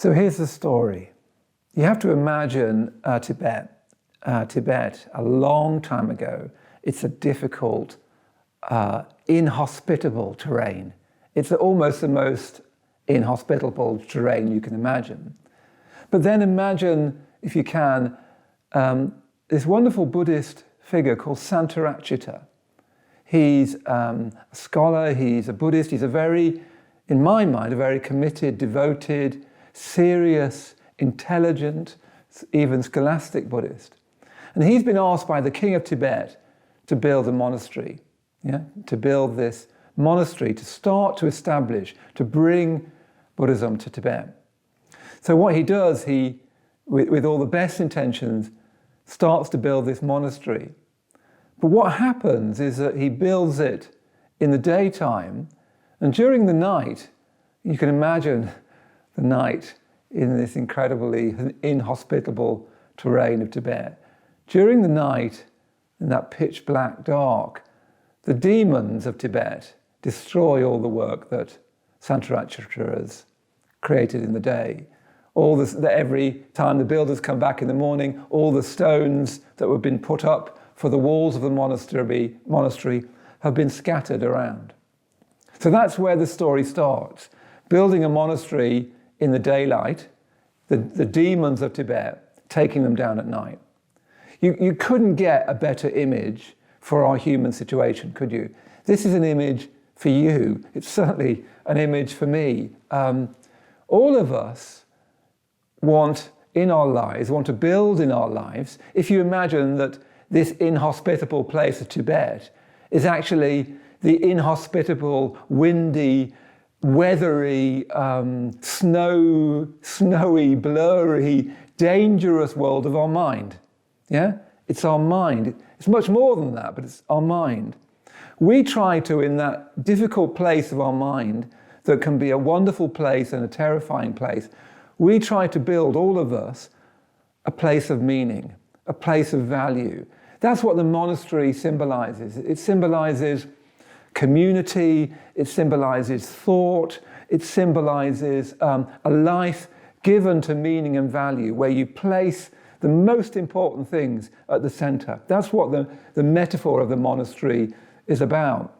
So here's the story. You have to imagine Tibet. Tibet, a long time ago, it's a difficult, inhospitable terrain. It's almost the most inhospitable terrain you can imagine. But then imagine, if you can, this wonderful Buddhist figure called Santarachita. He's a scholar, he's a Buddhist, he's in my mind, a very committed, devoted, serious, intelligent, even scholastic Buddhist. And he's been asked by the king of Tibet to build a monastery, to build this monastery, to start to establish, to bring Buddhism to Tibet. So what he does, with all the best intentions, starts to build this monastery. But what happens is that he builds it in the daytime, and during the night, you can imagine the night in this incredibly inhospitable terrain of Tibet. During the night, in that pitch black dark, the demons of Tibet destroy all the work that Santarachita has created in the day. Every time the builders come back in the morning, all the stones that have been put up for the walls of the monastery have been scattered around. So that's where the story starts. Building a monastery in the daylight, the demons of Tibet, taking them down at night. You couldn't get a better image for our human situation, could you? This is an image for you. It's certainly an image for me. All of us want to build in our lives. If you imagine that this inhospitable place of Tibet is actually the inhospitable, windy, weathery, snowy, blurry, dangerous world of our mind. Yeah? It's our mind. It's much more than that, but it's our mind. We try to, in that difficult place of our mind, that can be a wonderful place and a terrifying place, we try to build, all of us, a place of meaning, a place of value. That's what the monastery symbolizes. It symbolizes community, it symbolizes thought, it symbolizes a life given to meaning and value, where you place the most important things at the center. That's what the metaphor of the monastery is about.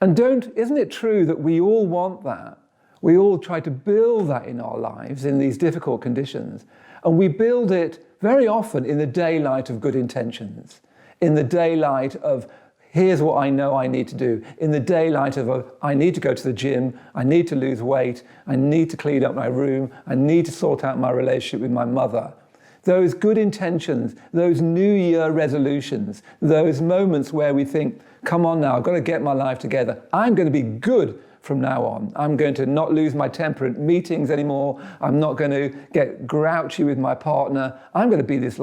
And isn't it true that we all want that? We all try to build that in our lives in these difficult conditions. And we build it very often in the daylight of good intentions, in the daylight of, here's what I know I need to do, in the daylight of, I need to go to the gym, I need to lose weight, I need to clean up my room, I need to sort out my relationship with my mother. Those good intentions, those New Year resolutions, those moments where we think, come on now, I've got to get my life together. I'm going to be good from now on. I'm going to not lose my temper at meetings anymore. I'm not going to get grouchy with my partner. I'm going to be this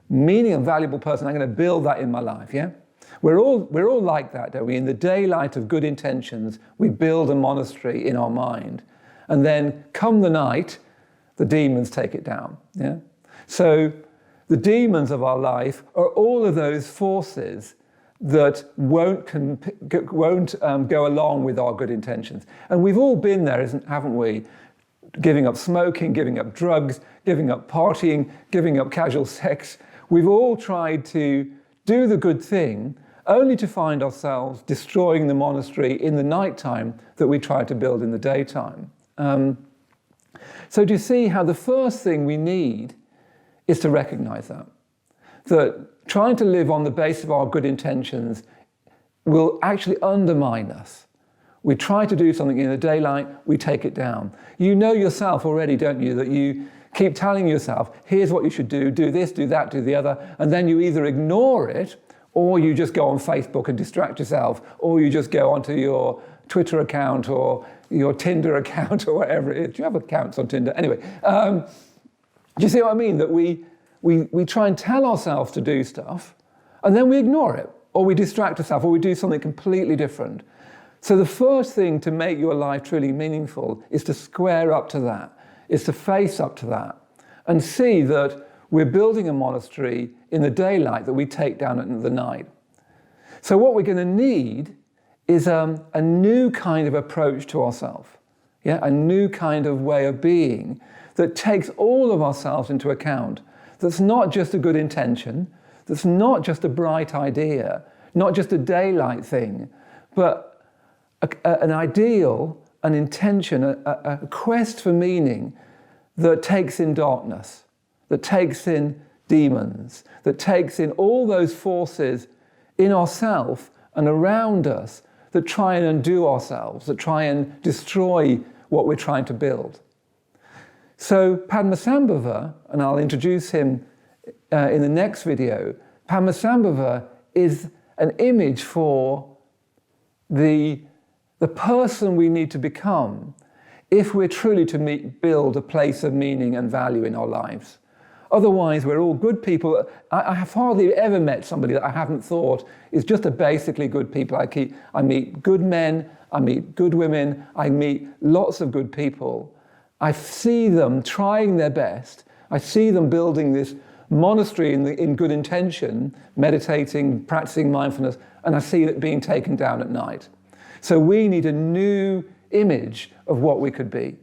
meaning and valuable person. I'm going to build that in my life, yeah? We're all like that, don't we? In the daylight of good intentions, we build a monastery in our mind. And then come the night, the demons take it down, yeah? So the demons of our life are all of those forces that won't go along with our good intentions. And we've all been there, haven't we? Giving up smoking, giving up drugs, giving up partying, giving up casual sex. We've all tried to do the good thing, only to find ourselves destroying the monastery in the nighttime that we tried to build in the daytime. So do you see how the first thing we need is to recognize that trying to live on the basis of our good intentions will actually undermine us. We try to do something in the daylight, we take it down. You know yourself already, don't you, that you keep telling yourself, here's what you should do this, do that, do the other, and then you either ignore it, or you just go on Facebook and distract yourself, or you just go onto your Twitter account or your Tinder account or whatever it is. Do you have accounts on Tinder? Anyway, do you see what I mean? That we try and tell ourselves to do stuff, and then we ignore it, or we distract ourselves, or we do something completely different. So the first thing to make your life truly meaningful is to square up to that, is to face up to that, and see that we're building a monastery in the daylight that we take down at the night. So what we're going to need is a new kind of approach to ourselves. yeah, a new kind of way of being that takes all of ourselves into account, that's not just a good intention, that's not just a bright idea, not just a daylight thing, but an ideal, an intention, a quest for meaning that takes in darkness, that takes in demons, that takes in all those forces in ourselves and around us that try and undo ourselves, that try and destroy what we're trying to build. So Padmasambhava, and I'll introduce him in the next video, Padmasambhava is an image for the person we need to become if we're truly to build a place of meaning and value in our lives. Otherwise, we're all good people. I have hardly ever met somebody that I haven't thought is just a basically good people. I meet good men, I meet good women, I meet lots of good people. I see them trying their best. I see them building this monastery in good intention, meditating, practicing mindfulness, and I see it being taken down at night. So we need a new image of what we could be.